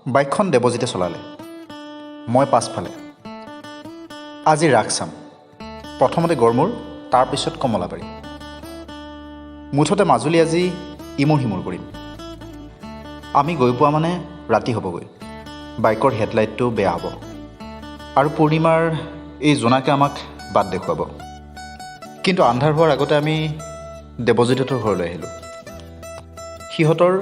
বাইকখন দেৱজিতে চলালে, মই পাছফালে। আজি ৰাস চাম, প্ৰথমতে গড়মূৰ, তাৰপিছত কমলাবাৰী। মুঠতে মাজুলী আজি ইমূৰ সিমূৰ কৰিম। আমি গৈ পোৱা মানে ৰাতি হ'বগৈ। বাইকৰ হেডলাইটটো বেয়া হ'ব আৰু পূৰ্ণিমাৰ এই জোনাকে আমাক বাট দেখুৱাব। কিন্তু আন্ধাৰ হোৱাৰ আগতে আমি দেৱজিতৰ ঘৰলৈ আহিলোঁ। সিহঁতৰ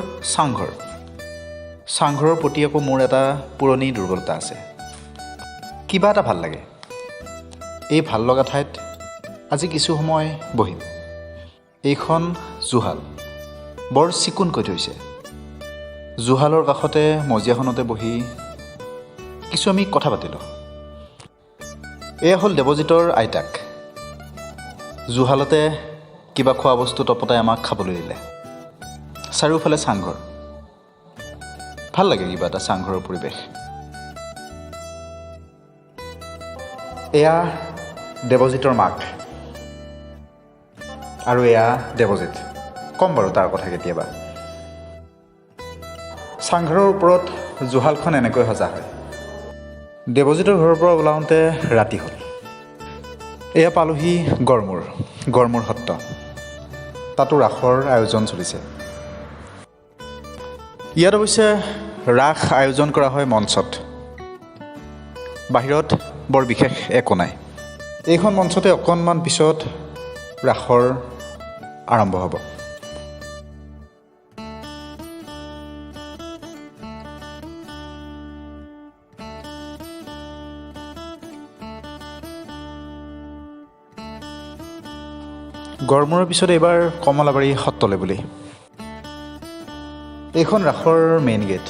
চাংঘৰৰ প্ৰতি আকৌ মোৰ এটা পুৰণি দুৰ্বলতা আছে। কিবা এটা ভাল লাগে। এই ভাল লগা ঠাইত আজি কিছু সময় বহিম। এইখন জুহাল, বৰ চিকুণকৈ থৈছে। জুহালৰ কাষতে মজিয়াখনতে বহি কিছু আমি কথা পাতিলোঁ। এয়া হ'ল দেৱজিতৰ আইতাক। জুহালতে কিবা খোৱা বস্তু তপতাই আমাক খাবলৈ দিলে। চাৰিওফালে চাংঘৰ। ভাল লাগে কিবা এটা চাংঘৰৰ পৰিৱেশ। এয়া দেৱজিতৰ মাক আৰু এয়া দেৱজিত। ক'ম বাৰু তাৰ কথা কেতিয়াবা। চাংঘৰৰ ওপৰত জুহালখন এনেকৈ সজা হয়। দেৱজিতৰ ঘৰৰ পৰা ওলাওঁতে ৰাতি হ'ল। এয়া পালোহি গড়মূৰ সত্ৰ। তাতো ৰাসৰ আয়োজন চলিছে। ইয়াত অৱশ্যে ৰাস আয়োজন কৰা হয় মঞ্চত। বাহিৰত বৰ বিশেষ একো নাই। এইখন মঞ্চতে অকণমান পিছত ৰাসৰ আৰম্ভ হ'ব। গড়মূৰৰ পিছত এইবাৰ কমলাবাৰী সত্ৰলৈ বুলি। এইখন ৰাসৰ মেইন গেট।